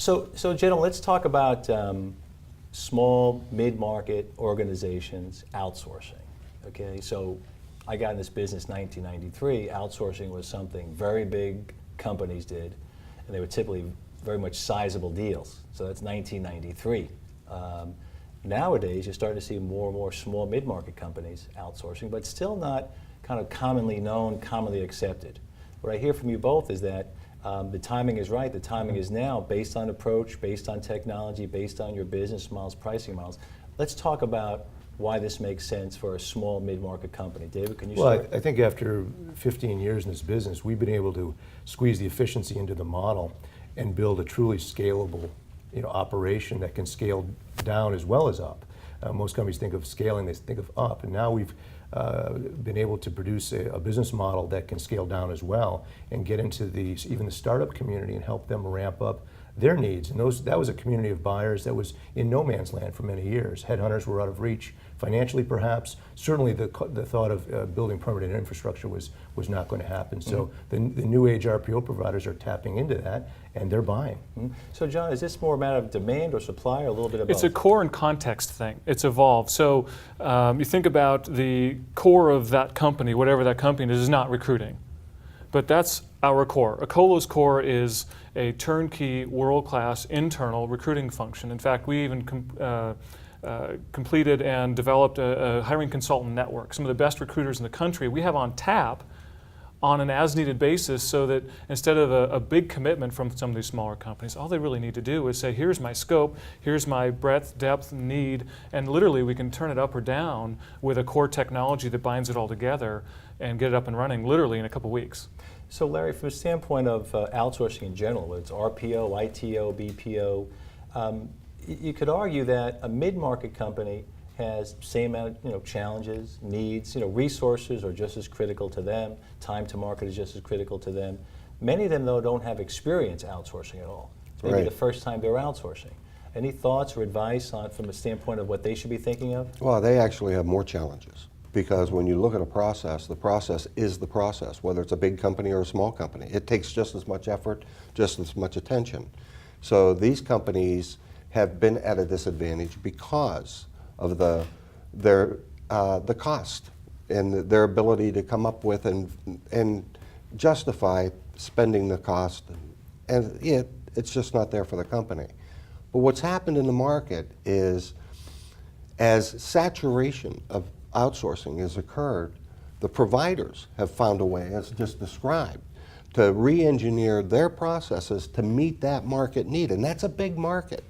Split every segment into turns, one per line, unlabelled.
So gentlemen, let's talk about small, mid-market organizations outsourcing. Okay, so I got in this business 1993. Outsourcing was something very big companies did, and they were typically very much sizable deals. So that's 1993. Nowadays, you're starting to see more and more small mid-market companies outsourcing, but still not kind of commonly known, commonly accepted. What I hear from you both is that the timing is right. The timing is now, based on approach, based on technology, based on your business models, pricing models. Let's talk about why this makes sense for a small mid-market company. David, can you start?
Well, I think after 15 years in this business, we've been able to squeeze the efficiency into the model and build a truly scalable operation that can scale down as well as up. Most companies think of scaling, they think of up, and now we've been able to produce a business model that can scale down as well and get into even the startup community and help them ramp up their needs. And that was a community of buyers that was in no man's land for many years. Headhunters were out of reach, financially perhaps. Certainly the thought of building permanent infrastructure was not going to happen. So the new age RPO providers are tapping into that, and they're buying.
So John, is this more a matter of demand or supply, or a little bit of both?
It's a core and context thing. It's evolved. So you think about the core of that company, whatever that company is not recruiting. But that's our core. Okolo's core is a turnkey, world-class internal recruiting function. In fact, we even completed and developed a hiring consultant network. Some of the best recruiters in the country we have on tap on an as-needed basis, so that instead of a big commitment from some of these smaller companies, all they really need to do is say, here's my scope, here's my breadth, depth, need, and literally we can turn it up or down with a core technology that binds it all together and get it up and running literally in a couple weeks.
So Larry, from the standpoint of outsourcing in general, whether it's RPO, ITO, BPO, you could argue that a mid-market company has same amount of challenges, needs, resources are just as critical to them, time to market is just as critical to them. Many of them, though, don't have experience outsourcing at all. It's maybe the first time they're outsourcing. Any thoughts or advice from a standpoint of what they should be thinking of?
Well, they actually have more challenges, because when you look at a process, the process is the process, whether it's a big company or a small company. It takes just as much effort, just as much attention. So these companies have been at a disadvantage because of the cost and their ability to come up with and justify spending the cost, and it's just not there for the company. But what's happened in the market is, as saturation of outsourcing has occurred, the providers have found a way, as just described, to re-engineer their processes to meet that market need, and that's a big market.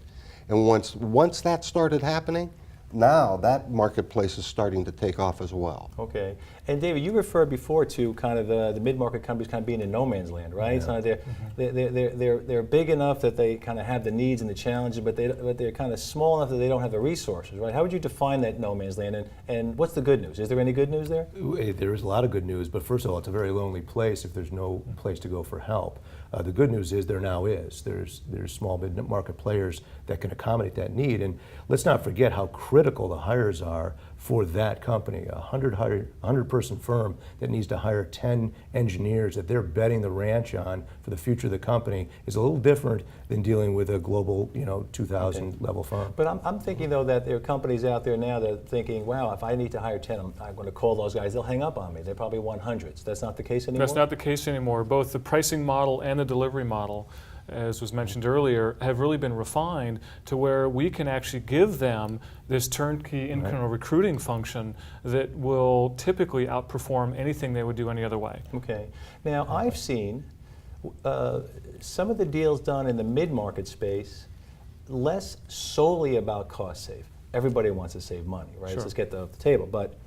And once that started happening, now that marketplace is starting to take off as well.
Okay. And David, you referred before to kind of the mid-market companies kind of being in no man's land, right?
Yeah.
So they're big enough that they kind of have the needs and the challenges, but they're kind of small enough that they don't have the resources, right? How would you define that no man's land, and what's the good news? Is there any good news there?
There is a lot of good news, but first of all, it's a very lonely place if there's no place to go for help. The good news is there now is. There's small mid-market players that can accommodate that need, and let's not forget how critical the hires are for that company. A 100-person firm that needs to hire 10 engineers that they're betting the ranch on for the future of the company is a little different than dealing with a global, 2,000 level firm.
But I'm thinking, though, that there are companies out there now that are thinking, wow, if I need to hire 10, I'm going to call those guys. They'll hang up on me. They probably want hundreds. That's not the case anymore?
That's not the case anymore. Both the pricing model and the delivery model, as was mentioned earlier, have really been refined to where we can actually give them this turnkey internal recruiting function that will typically outperform anything they would do any other way.
Okay. Now, I've seen some of the deals done in the mid-market space less solely about cost save. Everybody wants to save money, right?
Sure.
So let's get that off the table. But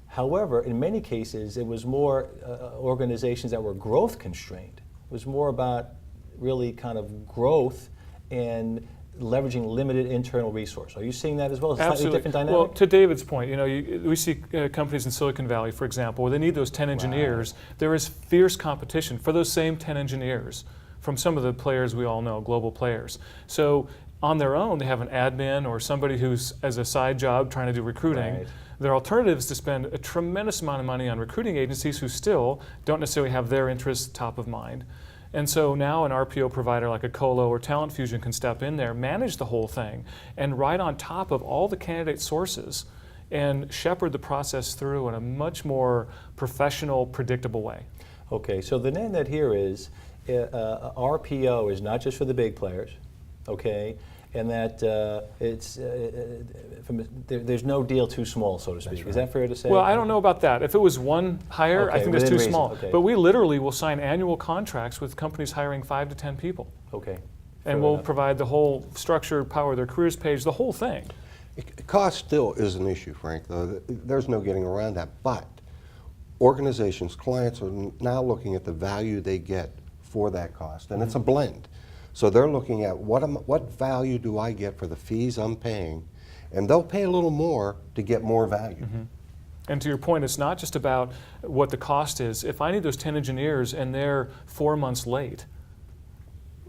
however, in many cases, it was more organizations that were growth constrained. It was more about really kind of growth and leveraging limited internal resource. Are you seeing that as well? It's a slightly different dynamic?
Well, to David's point, we see companies in Silicon Valley, for example, where they need those 10 engineers. Right. There is fierce competition for those same 10 engineers from some of the players we all know, global players. So on their own, they have an admin or somebody who's, as a side job, trying to do recruiting.
Right.
Their alternative is to spend a tremendous amount of money on recruiting agencies who still don't necessarily have their interests top of mind. And so now an RPO provider like Okolo or Talent Fusion can step in there, manage the whole thing, and right on top of all the candidate sources and shepherd the process through in a much more professional, predictable way.
Okay, so the net here is RPO is not just for the big players, okay, and that there's no deal too small, so to speak.
right.
Is that fair to say?
Well, I don't know about that. If it was one hire, I
Okay,
think that's
within
too
reason,
small.
okay.
But we literally will sign annual contracts with companies hiring 5 to 10 people.
Okay.
And
fair
we'll
enough.
provide the whole structure, power their careers page, the whole thing.
Cost still is an issue, Frank, though. There's no getting around that. But organizations, clients are now looking at the value they get for that cost, and it's a blend. So they're looking at what value do I get for the fees I'm paying, and they'll pay a little more to get more value.
And to your point, it's not just about what the cost is. If I need those 10 engineers and they're 4 months late,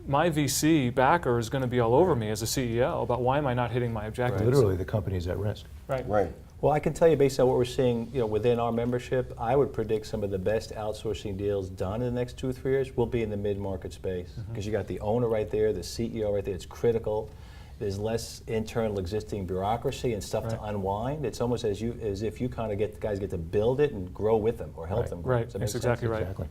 my VC backer is going to be all over me as a CEO about why am I not hitting my objectives.
Literally, the company's at risk.
Right.
Right.
Well, I can tell you based on what we're seeing, within our membership, I would predict some of the best outsourcing deals done in the next 2 or 3 years will be in the mid-market space, because you got the owner right there, the CEO right there. It's critical. There's less internal existing bureaucracy and stuff to unwind. It's almost as if you kind of guys get to build it and grow with them or help
Right.
them grow.
Right.
Does that
That's
make
exactly
sense?
right.
Exactly.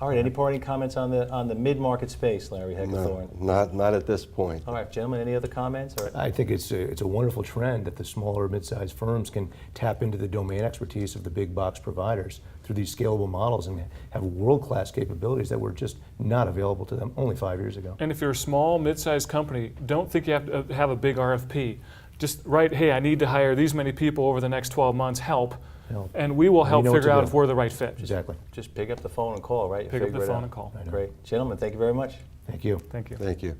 All right. Any parting comments on the mid-market space, Larry Heckathorn?
No, not at this point.
All right, gentlemen. Any other comments? Or?
I think it's a wonderful trend that the smaller mid-sized firms can tap into the domain expertise of the big box providers through these scalable models and have world-class capabilities that were just not available to them only 5 years ago.
And if you're a small, mid-sized company, don't think you have to have a big RFP. Just write, hey, I need to hire these many people over the next 12 months, help.
Help.
And we will help
know what
figure
to
out
do.
if we're the right fit.
Exactly.
Just pick up the phone and call, right?
Pick up
Figure
the
it
phone
out.
and call.
I know.
Great. Gentlemen, thank you very much.
Thank you.
Thank you.
Thank you.